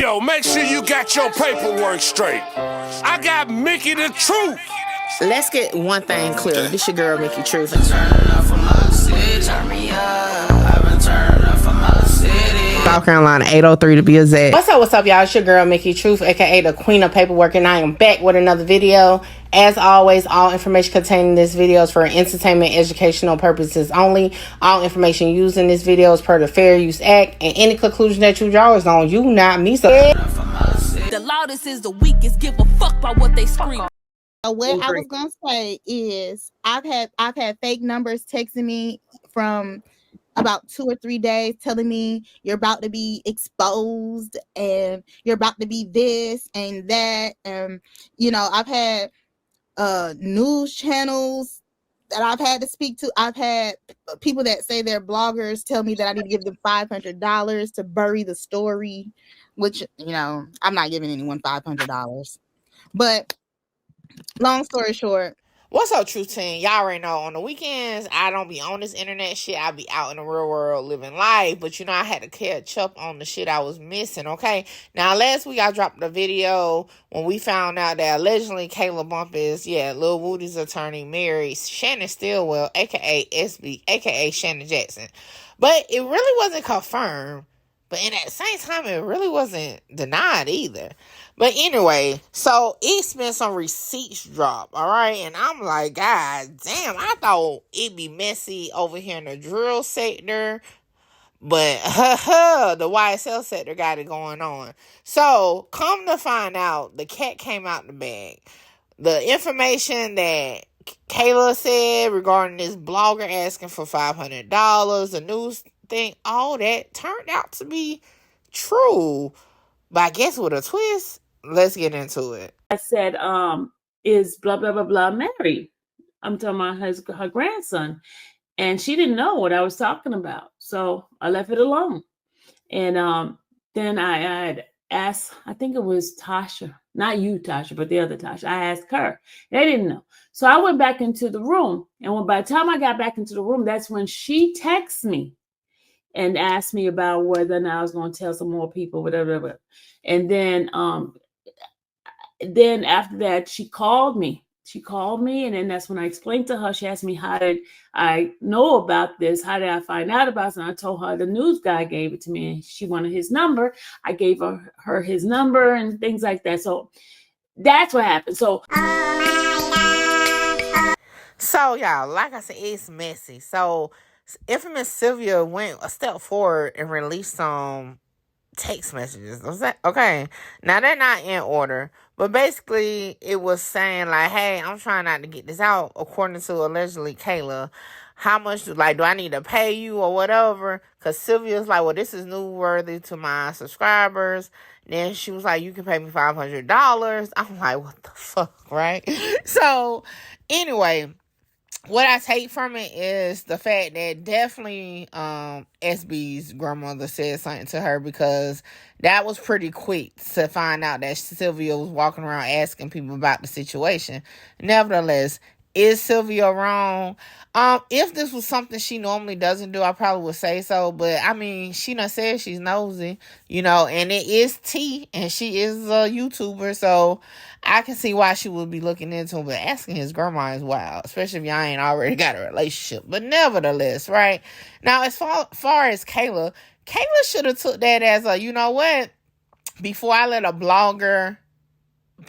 Yo, make sure you got your paperwork straight. I got Mickey the Truth. Let's get one thing clear. This your girl, Mickey Truth. South Carolina, 803 to be exact. What's up, y'all? It's your girl, Mickey Truth, aka the Queen of Paperwork, and I am back with another video. As always, all information contained in this video is for entertainment, educational purposes only. All information used in this video is per the Fair Use Act, and any conclusion that you draw is on you, not me. So the loudest is the weakest. Give a fuck about what they scream. What I was gonna say is I've had fake numbers texting me from about 2 or 3 days telling me you're about to be exposed and you're about to be this and that. I've had news channels that I've had to speak to. I've had people that say they're bloggers tell me that I need to give them $500 to bury the story, which, I'm not giving anyone $500. But long story short, what's up, True Team? Y'all already know on the weekends, I don't be on this internet shit. I be out in the real world living life. But, I had to catch up on the shit I was missing, okay? Now, last week I dropped a video when we found out that allegedly Kayla Bumpus, Lil Woody's attorney, married Shannon Stillwell, a.k.a. SB, a.k.a. Shannon Jackson. But it really wasn't confirmed. But at the same time, it really wasn't denied either. But anyway, so it's been some receipts drop, all right? And I'm like, God damn, I thought it'd be messy over here in the drill sector. But the YSL sector got it going on. So come to find out, the cat came out the bag. The information that Kayla said regarding this blogger asking for $500, the news thing, all that turned out to be true. But I guess with a twist. Let's get into it. I said, is blah, blah, blah, blah married? I'm talking about her grandson. And she didn't know what I was talking about. So I left it alone. And then I had asked, I think it was Tasha, not you, Tasha, but the other Tasha. I asked her. They didn't know. So I went back into the room. And by the time I got back into the room, that's when she texted me and asked me about whether or not I was going to tell some more people, whatever. And then after that, she called me. And then that's when I explained to her. She asked me, how did I know about this? How did I find out about it? And I told her the news guy gave it to me, and she wanted his number. I gave her his number and things like that. So that's what happened. So y'all, like I said, it's messy. So infamous Sylvia went a step forward and released some text messages. Was that okay? Now they're not in order, but basically it was saying like, hey, I'm trying not to get this out, according to allegedly Kayla. How much do I need to pay you or whatever? Because Sylvia's like, well, this is newsworthy to my subscribers. Then she was like, you can pay me $500. I'm like, what the fuck, right? So anyway, what I take from it is the fact that definitely SB's grandmother said something to her, because that was pretty quick to find out that Sylvia was walking around asking people about the situation. Nevertheless, is Sylvia wrong? If this was something she normally doesn't do, I probably would say so. But I mean, she done said she's nosy, and it is T, and she is a YouTuber, so I can see why she would be looking into it. But asking his grandma is wild, especially if y'all ain't already got a relationship. But nevertheless, right now, as far as Kayla should have took that as a, you know what? Before I let a blogger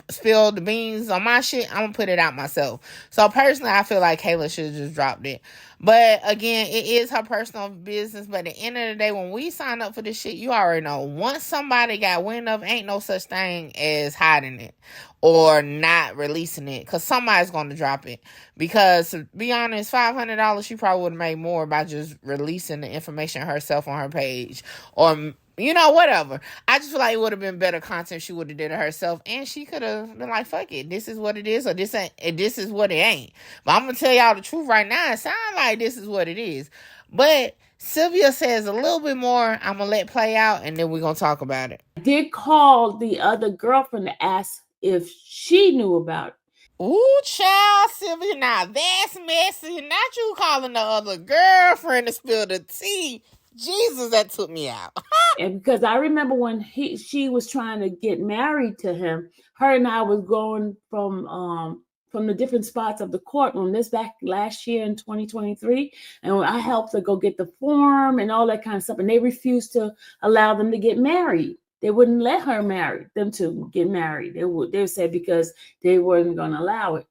spill the beans on my shit, I'm gonna put it out myself. So personally, I feel like Kayla should have just dropped it. But again, it is her personal business. But at the end of the day, when we sign up for this shit, you already know, once somebody got wind of, ain't no such thing as hiding it or not releasing it, because somebody's gonna drop it. Because to be honest, $500, she probably would have made more by just releasing the information herself on her page, or whatever. I just feel like it would have been better content if she would have did it herself, and she could have been like, fuck it, this is what it is, or this is what it ain't. But I'm gonna tell y'all the truth right now, it sounds like this is what it is. But Sylvia says a little bit more. I'm gonna let play out, and then we're gonna talk about it. I did call the other girlfriend to ask if she knew about it. Ooh, child, Sylvia, now that's messy. Not you calling the other girlfriend to spill the tea. Jesus, that took me out. And because I remember when she was trying to get married to him, her and I was going from the different spots of the courtroom. This back last year in 2023, and I helped her go get the form and all that kind of stuff. And they refused to allow them to get married. They wouldn't let her marry them to get married. They said because they weren't going to allow it.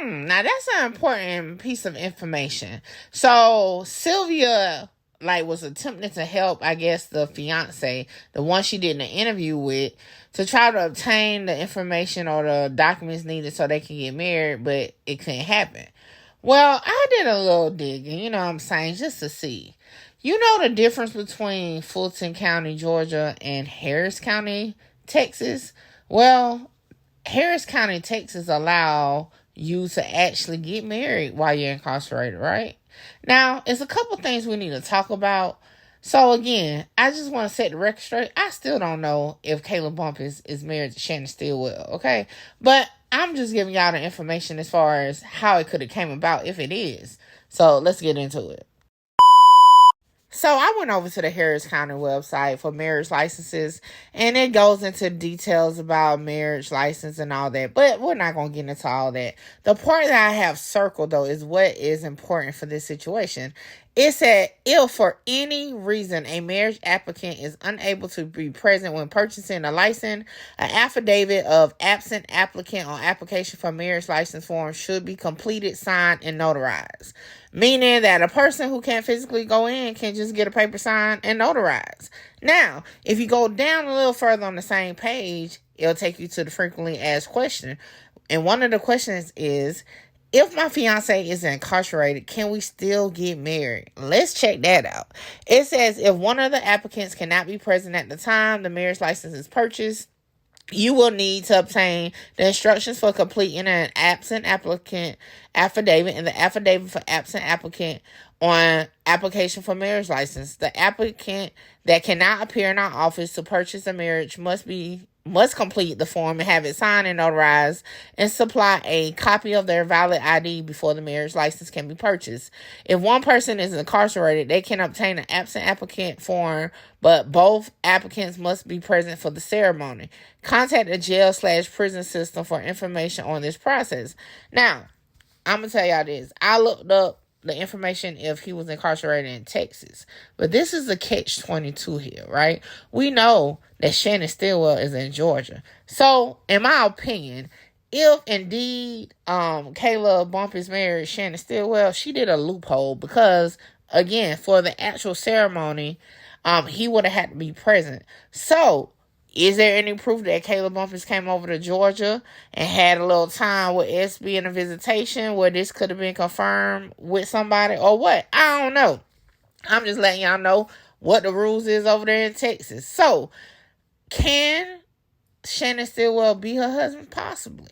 Now that's an important piece of information. So Sylvia was attempting to help, I guess, the fiance, the one she did an interview with, to try to obtain the information or the documents needed so they can get married, but it couldn't happen. Well, I did a little digging, you know what I'm saying, just to see. You know the difference between Fulton County, Georgia, and Harris County, Texas? Well, Harris County, Texas allow you to actually get married while you're incarcerated, right? Now, it's a couple things we need to talk about. So again, I just want to set the record straight. I still don't know if Caleb Bumpus is married to Shannon Stillwell, okay? But I'm just giving y'all the information as far as how it could have came about if it is. So let's get into it. So I went over to the Harris County website for marriage licenses, and it goes into details about marriage license and all that, but we're not going to get into all that. The part that I have circled, though, is what is important for this situation. It said, if for any reason a marriage applicant is unable to be present when purchasing a license, an affidavit of absent applicant on application for marriage license form should be completed, signed, and notarized. Meaning that a person who can't physically go in can just get a paper signed and notarized. Now, if you go down a little further on the same page, it'll take you to the frequently asked question. And one of the questions is, if my fiance is incarcerated, can we still get married? Let's check that out. It says, if one of the applicants cannot be present at the time the marriage license is purchased, you will need to obtain the instructions for completing an absent applicant affidavit and the affidavit for absent applicant on application for marriage license. The applicant that cannot appear in our office to purchase a marriage must complete the form and have it signed and notarized and supply a copy of their valid ID before the marriage license can be purchased. If one person is incarcerated, they can obtain an absent applicant form, but both applicants must be present for the ceremony. Contact the jail/prison system for information on this process. Now, I'm going to tell y'all this. I looked up the information if he was incarcerated in Texas. But this is a catch-22 here, right? We know that Shannon Stillwell is in Georgia. So, in my opinion, if indeed Kayla Bumpus married Shannon Stillwell, she did a loophole because, again, for the actual ceremony, he would have had to be present. So, is there any proof that Caleb Bumpus came over to Georgia and had a little time with SB in a visitation where this could have been confirmed with somebody or what? I don't know. I'm just letting y'all know what the rules is over there in Texas. So, can Shannon Stillwell be her husband? Possibly.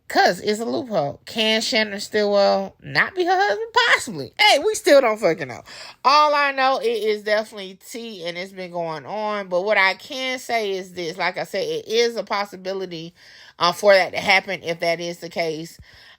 Because it's a loophole. Can Shannon Stillwell not be her husband? Possibly. Hey, we still don't fucking know. All I know, it is definitely tea and it's been going on. But what I can say is this. Like I said, it is a possibility for that to happen if that is the case.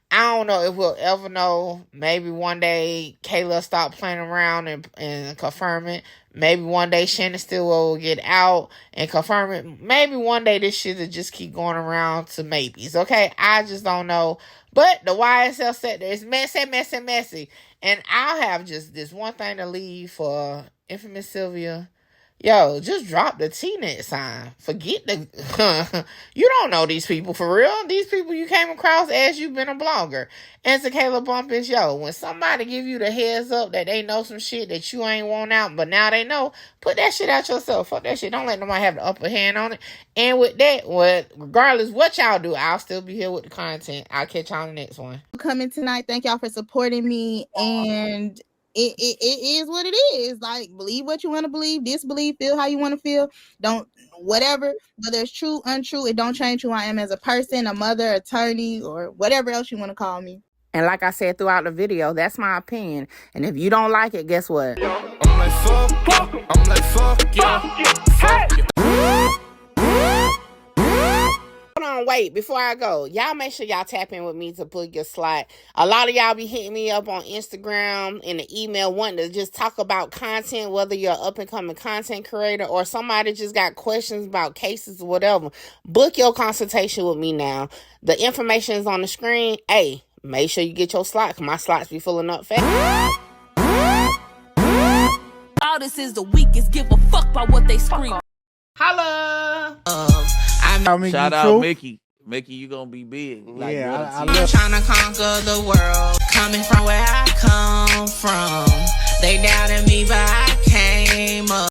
I don't know if we'll ever know. Maybe one day Kayla stop playing around and confirm it. Maybe one day Shannon Stillwell will get out and confirm it. Maybe one day this shit will just keep going around to maybes. Okay, I just don't know. But the YSL said that it's messy. And I'll have just this one thing to leave for infamous Sylvia. Yo, just drop the T-net sign. Forget the... You don't know these people for real. These people you came across as you've been a blogger. And to Caleb Bumpus, yo, when somebody give you the heads up that they know some shit that you ain't want out, but now they know, put that shit out yourself. Fuck that shit. Don't let nobody have the upper hand on it. And with that, regardless what y'all do, I'll still be here with the content. I'll catch y'all on the next one. Coming tonight. Thank y'all for supporting me. And... It is what it is. Like, believe what you want to believe, disbelieve, feel how you want to feel. Don't, whatever, whether it's true, untrue, it don't change who I am as a person, a mother, attorney, or whatever else you want to call me. And like I said throughout the video, that's my opinion. And if you don't like it, guess what? I'm like, fuck yeah. Hold on on, wait, before I go, y'all make sure y'all tap in with me to book your slot. A lot of y'all be hitting me up on Instagram and the email wanting to just talk about content, whether you're an up-and-coming content creator or somebody just got questions about cases or whatever. Book your consultation with me now. The information is on the screen. Hey, make sure you get your slot, because my slots be filling up fast. All this is the weakest. Give a fuck about what they scream. Holla! Shout out Mickey. Mickey, you gonna be big. Like, I'm trying to conquer the world. Coming from where I come from. They doubted me, but I came up.